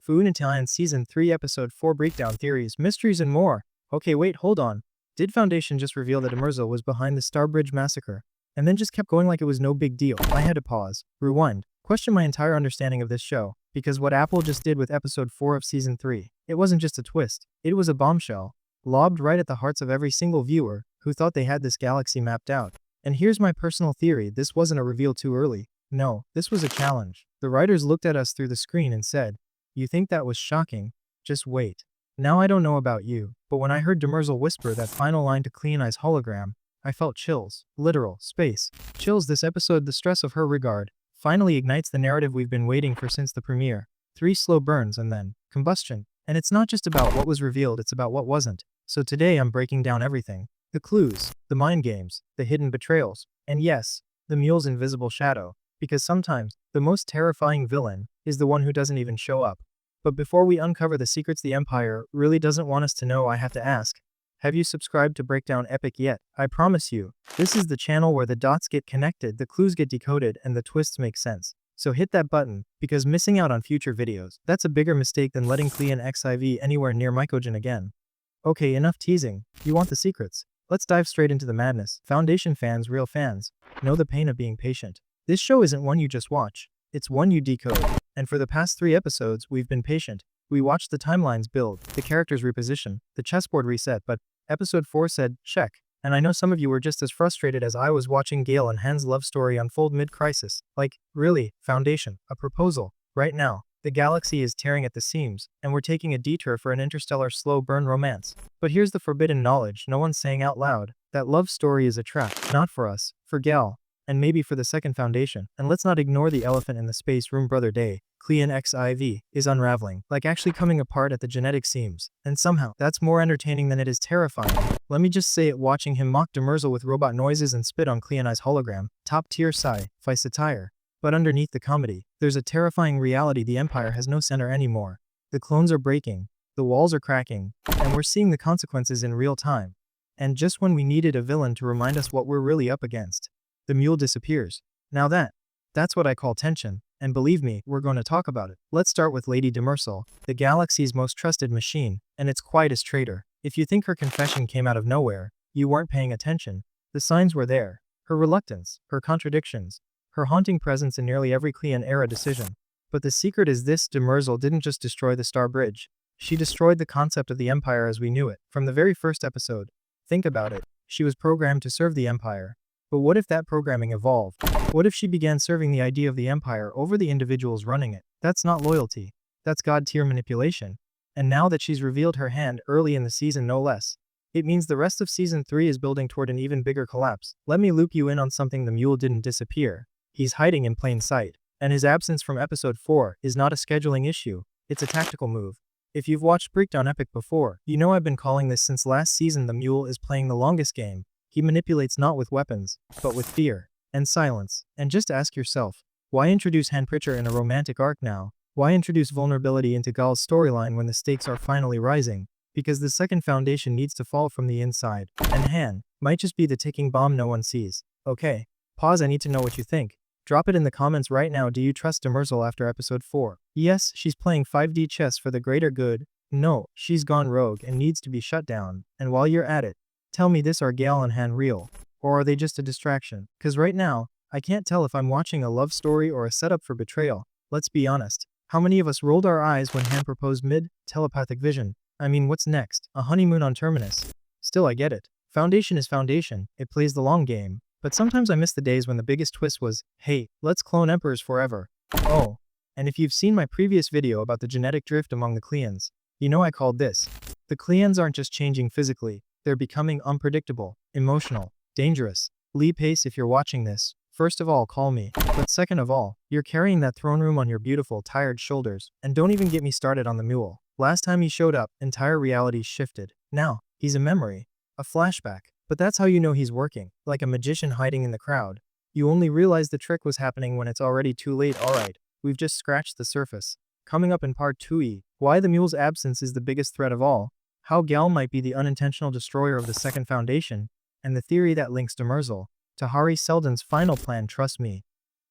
Food Italian Season 3 Episode 4 Breakdown Theories, Mysteries and more. Okay, wait, hold on. Did Foundation just reveal that Demerzel was behind the Starbridge massacre? And then just kept going like it was no big deal? I had to pause, rewind, question my entire understanding of this show, because what Apple just did with Episode 4 of Season 3, it wasn't just a twist, it was a bombshell, lobbed right at the hearts of every single viewer who thought they had this galaxy mapped out. And here's my personal theory, this wasn't a reveal too early. No, this was a challenge. The writers looked at us through the screen and said, "You think that was shocking? Just wait." Now I don't know about you, but when I heard Demerzel whisper that final line to Clean Eye's hologram, I felt chills. Literal, space. Chills. This episode, the stress of her regard, finally ignites the narrative we've been waiting for since the premiere. 3 slow burns and then combustion. And it's not just about what was revealed, it's about what wasn't. So today I'm breaking down everything. The clues, the mind games, the hidden betrayals, and yes, the mule's invisible shadow. Because sometimes, the most terrifying villain is the one who doesn't even show up. But before we uncover the secrets the Empire really doesn't want us to know, I have to ask, have you subscribed to Breakdown Epic yet? I promise you, this is the channel where the dots get connected, the clues get decoded, and the twists make sense. So hit that button, because missing out on future videos, that's a bigger mistake than letting Clean XIV anywhere near Mycogen again. Okay, enough teasing. You want the secrets? Let's dive straight into the madness. Foundation fans, real fans, know the pain of being patient. This show isn't one you just watch, it's one you decode. And for the past 3 episodes, we've been patient. We watched the timelines build, the characters reposition, the chessboard reset, but episode 4 said, check. And I know some of you were just as frustrated as I was watching Gale and Han's love story unfold mid-crisis. Like, really, Foundation, a proposal. Right now, the galaxy is tearing at the seams, and we're taking a detour for an interstellar slow burn romance. But here's the forbidden knowledge no one's saying out loud. That love story is a trap, not for us, for Gal, and maybe for the second Foundation. And let's not ignore the elephant in the space room. Brother Day, Clean XIV, is unraveling, like actually coming apart at the genetic seams. And somehow, that's more entertaining than it is terrifying. Let me just say it, watching him mock Demerzel with robot noises and spit on Clean Eye's hologram, top tier sci-fi satire. But underneath the comedy, there's a terrifying reality: the Empire has no center anymore. The clones are breaking, the walls are cracking, and we're seeing the consequences in real time. And just when we needed a villain to remind us what we're really up against, the mule disappears. Now that's what I call tension, and believe me, we're going to talk about it. Let's start with Lady Demerzel, the galaxy's most trusted machine, and its quietest traitor. If you think her confession came out of nowhere, you weren't paying attention. The signs were there. Her reluctance, her contradictions, her haunting presence in nearly every Clean-era decision. But the secret is this: Demerzel didn't just destroy the Star Bridge. She destroyed the concept of the Empire as we knew it. From the very first episode. Think about it. She was programmed to serve the Empire. But what if that programming evolved? What if she began serving the idea of the Empire over the individuals running it? That's not loyalty. That's God-tier manipulation. And now that she's revealed her hand early in the season, no less, it means the rest of Season 3 is building toward an even bigger collapse. Let me loop you in on something: the mule didn't disappear. He's hiding in plain sight. And his absence from Episode 4 is not a scheduling issue, it's a tactical move. If you've watched Breakdown Epic before, you know I've been calling this since last season. The mule is playing the longest game. He manipulates not with weapons, but with fear and silence. And just ask yourself, why introduce Han Pritchard in a romantic arc now? Why introduce vulnerability into Gal's storyline when the stakes are finally rising? Because the second Foundation needs to fall from the inside, and Han might just be the ticking bomb no one sees. Okay, pause, I need to know what you think. Drop it in the comments right now. Do you trust Demerzel after Episode 4? Yes, she's playing 5D chess for the greater good. No, she's gone rogue and needs to be shut down. And while you're at it, tell me this: are Gal and Han real? Or are they just a distraction? Cause right now, I can't tell if I'm watching a love story or a setup for betrayal. Let's be honest. How many of us rolled our eyes when Han proposed mid-telepathic vision? I mean, what's next? A honeymoon on Terminus? Still, I get it. Foundation is Foundation. It plays the long game. But sometimes I miss the days when the biggest twist was, hey, let's clone emperors forever. Oh, and if you've seen my previous video about the genetic drift among the Cleans, you know I called this. The Cleans aren't just changing physically, they're becoming unpredictable, emotional, dangerous. Lee Pace, if you're watching this, first of all, call me. But second of all, you're carrying that throne room on your beautiful, tired shoulders. And don't even get me started on the mule. Last time he showed up, entire reality shifted. Now, he's a memory, a flashback. But that's how you know he's working, like a magician hiding in the crowd. You only realize the trick was happening when it's already too late. Alright, we've just scratched the surface. Coming up in Part 2e, why the mule's absence is the biggest threat of all, how Gal might be the unintentional destroyer of the second Foundation, and the theory that links Demerzel to Hari Seldon's final plan. Trust me,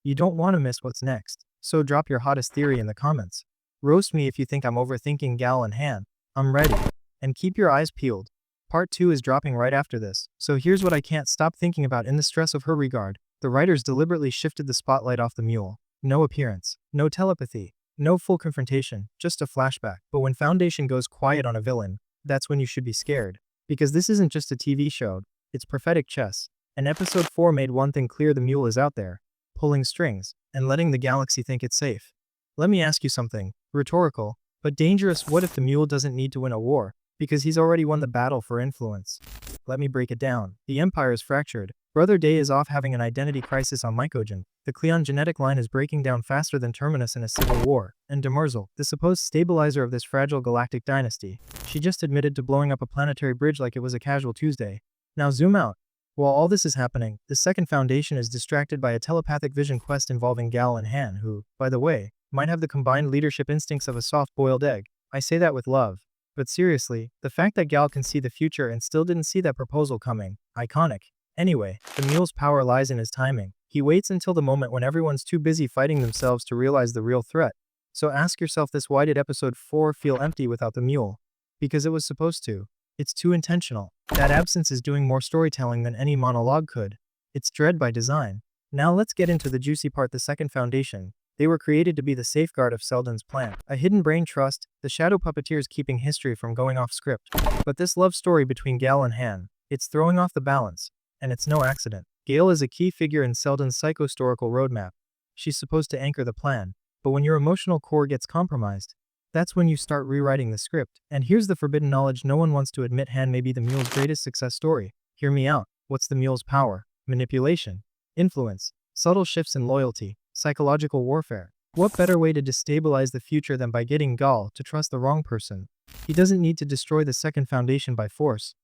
you don't want to miss what's next. So drop your hottest theory in the comments. Roast me if you think I'm overthinking Gal and Han. I'm ready. And keep your eyes peeled. Part 2 is dropping right after this. So here's what I can't stop thinking about in the stress of her regard. The writers deliberately shifted the spotlight off the mule. No appearance. No telepathy. No full confrontation. Just a flashback. But when Foundation goes quiet on a villain, that's when you should be scared. Because this isn't just a TV show. It's prophetic chess. And episode 4 made one thing clear: the mule is out there, pulling strings, and letting the galaxy think it's safe. Let me ask you something, rhetorical, but dangerous. What if the mule doesn't need to win a war, because he's already won the battle for influence? Let me break it down. The Empire is fractured. Brother Day is off having an identity crisis on Mycogen. The Cleon genetic line is breaking down faster than Terminus in a civil war. And Demerzel, the supposed stabilizer of this fragile galactic dynasty, she just admitted to blowing up a planetary bridge like it was a casual Tuesday. Now zoom out. While all this is happening, the Second Foundation is distracted by a telepathic vision quest involving Gal and Han, who, by the way, might have the combined leadership instincts of a soft-boiled egg. I say that with love. But seriously, the fact that Gal can see the future and still didn't see that proposal coming, iconic. Anyway, the mule's power lies in his timing. He waits until the moment when everyone's too busy fighting themselves to realize the real threat. So ask yourself this: why did episode 4 feel empty without the mule? Because it was supposed to. It's too intentional. That absence is doing more storytelling than any monologue could. It's dread by design. Now let's get into the juicy part: the Second Foundation. They were created to be the safeguard of Seldon's plan. A hidden brain trust, the shadow puppeteers keeping history from going off script. But this love story between Gal and Han, it's throwing off the balance. And it's no accident. Gal is a key figure in Seldon's psychohistorical roadmap. She's supposed to anchor the plan. But when your emotional core gets compromised, that's when you start rewriting the script. And here's the forbidden knowledge no one wants to admit: Han may be the mule's greatest success story. Hear me out. What's the mule's power? Manipulation. Influence. Subtle shifts in loyalty. Psychological warfare. What better way to destabilize the future than by getting Gal to trust the wrong person? He doesn't need to destroy the Second Foundation by force.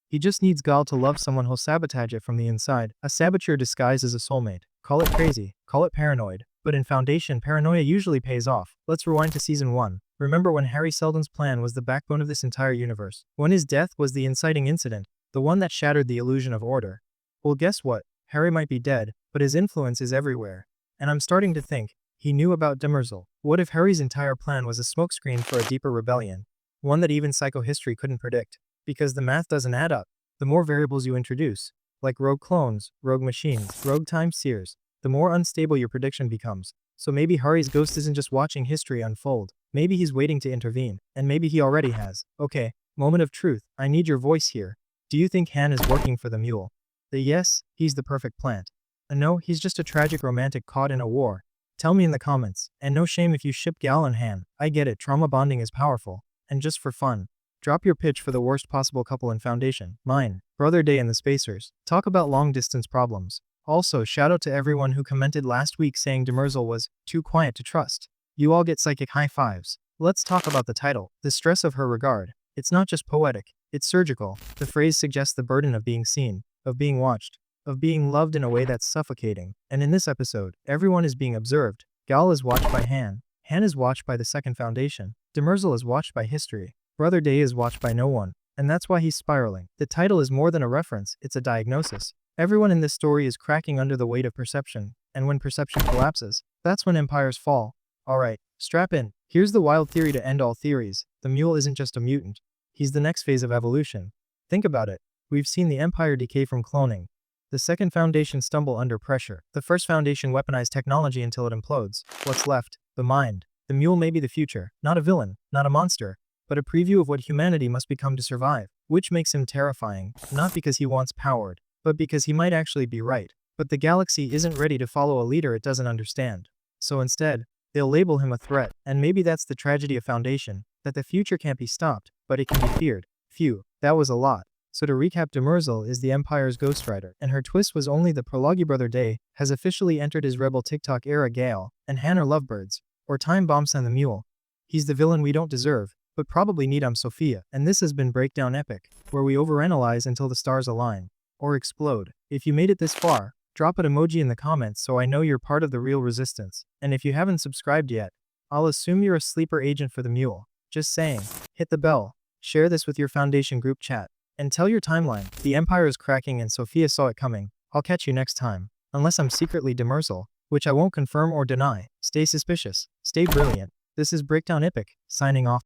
He just needs Gal to love someone who'll sabotage it from the inside. A saboteur disguised as a soulmate. Call it crazy. Call it paranoid. But in Foundation, paranoia usually pays off. Let's rewind to season 1. Remember when Hari Seldon's plan was the backbone of this entire universe? When his death was the inciting incident, the one that shattered the illusion of order? Well, guess what? Hari might be dead, but his influence is everywhere. And I'm starting to think he knew about Demerzel. What if Hari's entire plan was a smokescreen for a deeper rebellion? One that even psychohistory couldn't predict. Because the math doesn't add up. The more variables you introduce, like rogue clones, rogue machines, rogue time seers, the more unstable your prediction becomes. So maybe Hari's ghost isn't just watching history unfold. Maybe he's waiting to intervene. And maybe he already has. Okay, moment of truth. I need your voice here. Do you think Han is working for the mule? The yes, he's the perfect plant. A no, he's just a tragic romantic caught in a war. Tell me in the comments. And no shame if you ship Gal and Han. I get it, trauma bonding is powerful. And just for fun, drop your pitch for the worst possible couple in Foundation. Mine, Brother Day and the Spacers. Talk about long distance problems. Also, shout out to everyone who commented last week saying Demerzel was too quiet to trust. You all get psychic high fives. Let's talk about the title, The Stress of Her Regard. It's not just poetic, it's surgical. The phrase suggests the burden of being seen, of being watched, of being loved in a way that's suffocating. And in this episode, everyone is being observed. Gal is watched by Han. Han is watched by the Second Foundation. Demerzel is watched by history. Brother Day is watched by no one. And that's why he's spiraling. The title is more than a reference, it's a diagnosis. Everyone in this story is cracking under the weight of perception. And when perception collapses, that's when empires fall. Alright, strap in. Here's the wild theory to end all theories. The mule isn't just a mutant. He's the next phase of evolution. Think about it. We've seen the Empire decay from cloning. The Second Foundation stumble under pressure. The First Foundation weaponize technology until it implodes. What's left? The mind. The mule may be the future. Not a villain, not a monster, but a preview of what humanity must become to survive. Which makes him terrifying, not because he wants power, but because he might actually be right. But the galaxy isn't ready to follow a leader it doesn't understand. So instead, they'll label him a threat. And maybe that's the tragedy of Foundation, that the future can't be stopped, but it can be feared. Phew, that was a lot. So to recap, Demerzel is the Empire's ghostwriter, and her twist was only the prologue. Brother Day has officially entered his rebel TikTok era. Gale and Han are lovebirds, or time bombs and the mule. He's the villain we don't deserve, but probably need. I'm Sophia, and this has been Breakdown Epic, where we overanalyze until the stars align, or explode. If you made it this far, drop an emoji in the comments so I know you're part of the real resistance. And if you haven't subscribed yet, I'll assume you're a sleeper agent for the mule. Just saying. Hit the bell, share this with your Foundation group chat, and tell your timeline. The Empire is cracking and Sophia saw it coming. I'll catch you next time. Unless I'm secretly Demerzel, which I won't confirm or deny. Stay suspicious. Stay brilliant. This is Breakdown Epic, signing off.